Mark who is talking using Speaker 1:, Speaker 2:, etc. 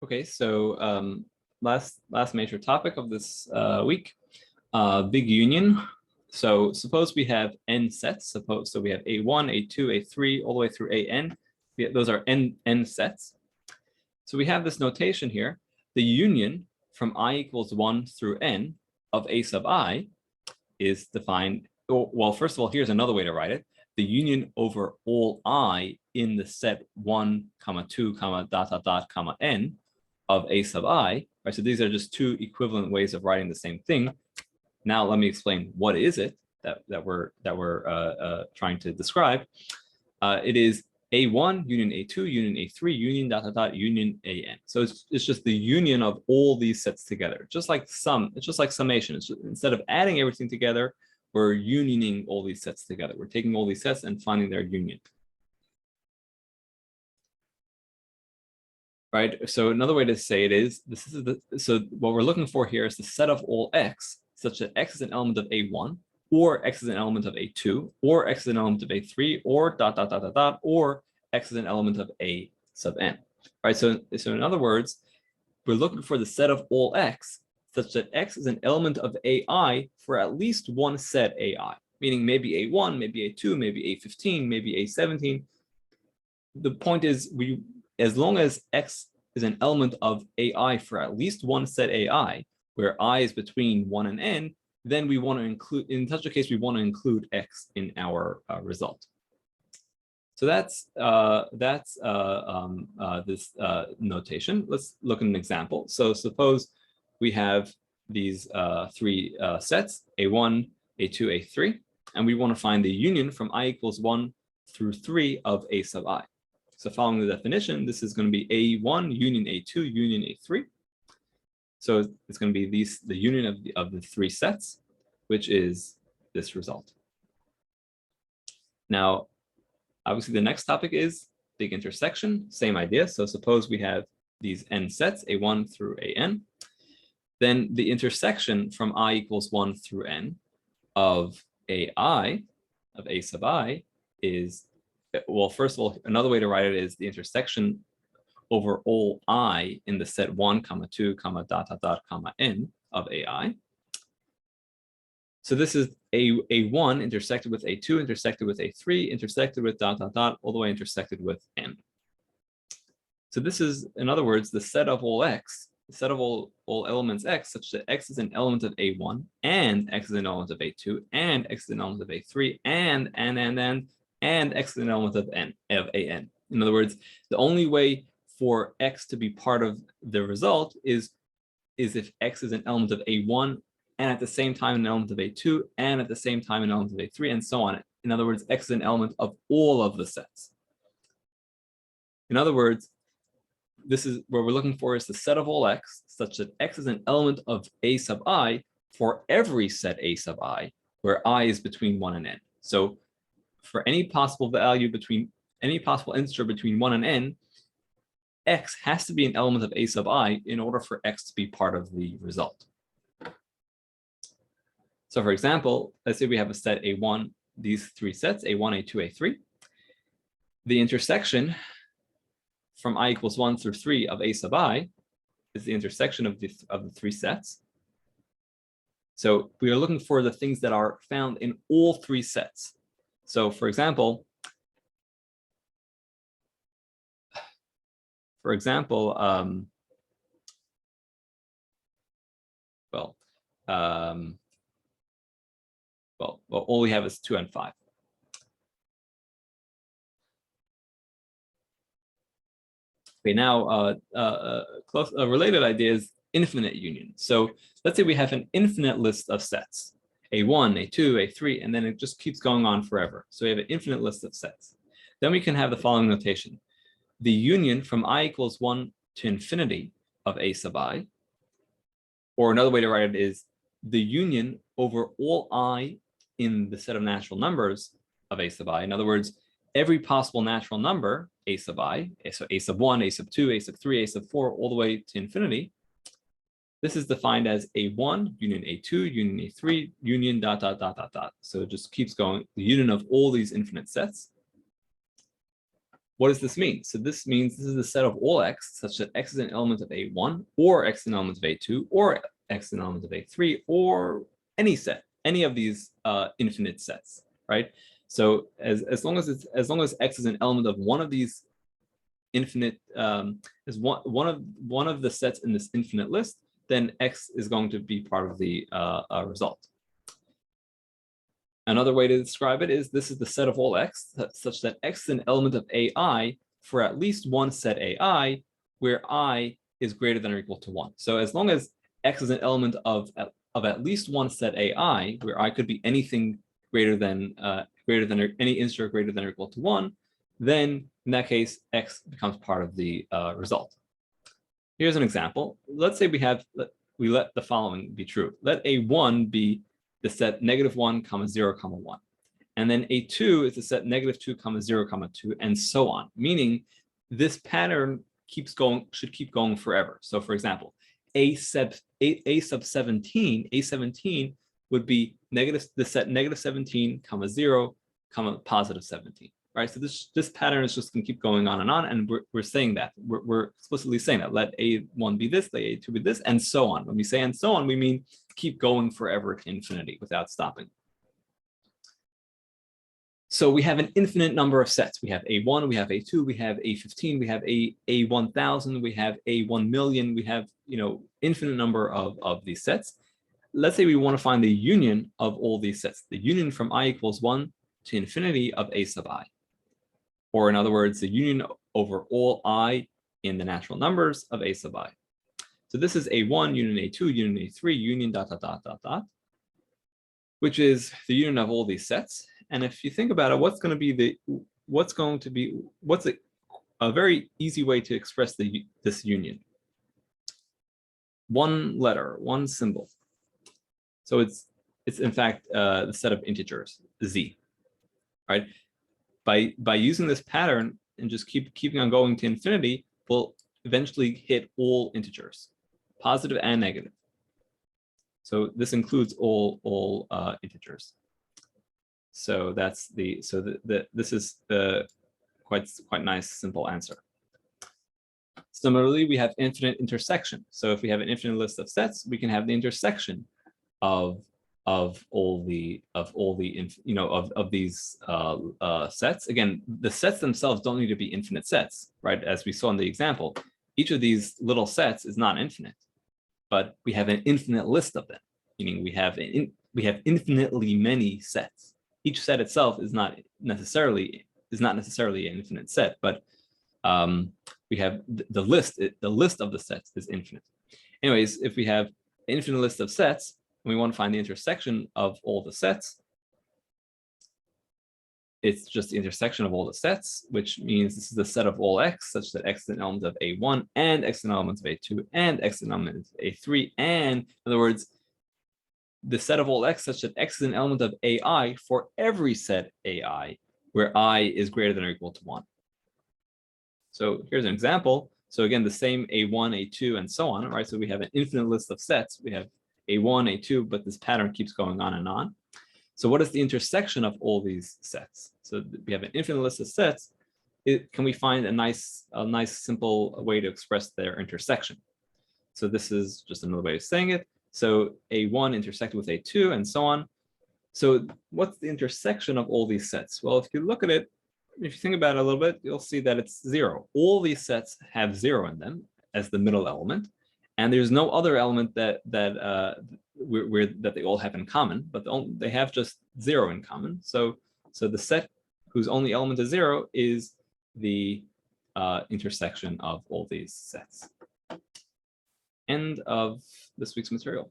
Speaker 1: Okay, so last major topic of this week, big union. So suppose we have n sets. So we have A1, A2, A3, all the way through AN. Those are n sets. So we have this notation here. The union from I equals 1 through n of A sub I is defined. Well, first of all, here's another way to write it. The union over all I in the set 1, 2, dot, dot, dot, n of A sub I, right? So these are just two equivalent ways of writing the same thing. Now let me explain what is it that we're trying to describe. It is A1 union A2 union A3 union dot dot dot union AN. So it's just the union of all these sets together, just like sum. It's just like summation. It's just, instead of adding everything together, we're unioning all these sets together. We're taking all these sets and finding their union. Right. So another way to say it is so what we're looking for here is the set of all x such that x is an element of A1, or x is an element of A2, or x is an element of A3, or dot dot dot dot dot, or x is an element of A sub n. Right. So in other words, we're looking for the set of all x such that x is an element of AI for at least one set AI, meaning maybe A1, maybe A2, maybe A15, maybe A17. The point is as long as x is an element of AI for at least one set AI, where I is between 1 and n, then we want to include, in such a case, we want to include x in our result. So that's this notation. Let's look at an example. So suppose we have these three sets, A1, A2, A3, and we want to find the union from I equals 1 through 3 of A sub I. So following the definition, this is going to be A1 union A2 union A3. So it's going to be the union of the three sets, which is this result. Now, obviously, the next topic is big intersection. Same idea. So suppose we have these n sets, A1 through AN. Then the intersection from I equals 1 through n of AI, of A sub I, is, well, first of all, another way to write it is the intersection over all I in the set 1, 2, dot, dot, dot, n of AI. So this is A1 intersected with A2, intersected with A3, intersected with dot, dot, dot, all the way intersected with n. So this is, in other words, the set of all x, the set of all elements x, such that x is an element of A1, and x is an element of A2, and x is an element of A3, and x is an element of an. In other words, the only way for x to be part of the result is if x is an element of A1, and at the same time an element of A2, and at the same time an element of A3, and so on. In other words, x is an element of all of the sets. In other words, this is what we're looking for is the set of all x, such that x is an element of A sub I for every set A sub I, where I is between 1 and n. So for any possible value between, any possible integer between 1 and n, x has to be an element of A sub I in order for x to be part of the result. So for example, let's say we have a set A1, these three sets, A1, A2, A3. The intersection from I equals 1 through 3 of A sub I is the intersection of the three sets. So we are looking for the things that are found in all three sets. So for example, all we have is 2 and 5. Okay, now a related idea is infinite union. So let's say we have an infinite list of sets, A1, A2, A3, and then it just keeps going on forever. So we have an infinite list of sets. Then we can have the following notation. The union from I equals 1 to infinity of A sub I, or another way to write it is the union over all I in the set of natural numbers of A sub I. In other words, every possible natural number, A sub I, so A sub 1, A sub 2, A sub 3, A sub 4, all the way to infinity. This is defined as A1, union A2, union A3, union dot, dot, dot, dot, dot. So it just keeps going, the union of all these infinite sets. what does this mean? So this means this is the set of all x such that x is an element of A1 or x is an element of A2 or x is an element of A3 or any set, any of these infinite sets, right? So as long as x is an element of one of these infinite is one of the sets in this infinite list, then x is going to be part of the result. Another way to describe it is this is the set of all x such that x is an element of AI for at least one set AI where I is greater than or equal to 1. So as long as x is an element of at least one set AI where I could be anything greater than any integer greater than or equal to 1, then in that case x becomes part of the result. Here's an example. Let's say we let the following be true. Let A1 be the set -1, 0, 1. And then A2 is the set -2, 0, 2, and so on. Meaning this pattern should keep going forever. So for example, A sub 17 would be the set -17, 0, +17. Right, so this pattern is just going to keep going on, and we're saying that we're explicitly saying that let A1 be this, let A2 be this, and so on. When we say and so on, we mean keep going forever to infinity without stopping. So we have an infinite number of sets. We have A1, we have A2, we have A15, we have A1000, we have A1,000,000. We have infinite number of these sets. Let's say we want to find the union of all these sets, the union from I equals 1 to infinity of A sub I. Or in other words, the union over all I in the natural numbers of A sub I. So this is A1, union A2, union A3, union ... which is the union of all these sets. And if you think about it, what's a very easy way to express this union? One letter, one symbol. So it's in fact the set of integers, z, right? By using this pattern and just keeping on going to infinity, we'll eventually hit all integers, positive and negative. So this includes all integers. So this is the quite nice simple answer. Similarly, we have infinite intersection. So if we have an infinite list of sets, we can have the intersection of these sets. Again, the sets themselves don't need to be infinite sets, right? As we saw in the example, each of these little sets is not infinite, but we have an infinite list of them, meaning we have infinitely many sets. Each set itself is not necessarily an infinite set, but we have the list of the sets is infinite. Anyways, if we have an infinite list of sets, and we want to find the intersection of all the sets, it's just the intersection of all the sets, which means this is the set of all x such that x is an element of A1 and x is an element of A2 and x is an element of A3. And in other words, the set of all x such that x is an element of AI for every set AI where I is greater than or equal to 1. So here's an example. So again, the same A1, A2, and so on, right? So we have an infinite list of sets. We have A1, A2, but this pattern keeps going on and on. So what is the intersection of all these sets? So we have an infinite list of sets. Can we find a nice simple way to express their intersection? So this is just another way of saying it. So A1 intersected with A2 and so on. So what's the intersection of all these sets? Well, if you look at it, if you think about it a little bit, you'll see that it's 0. All these sets have 0 in them as the middle element. And there's no other element that they all have in common, but they have just 0 in common. So the set whose only element is 0 is the intersection of all these sets. End of this week's material.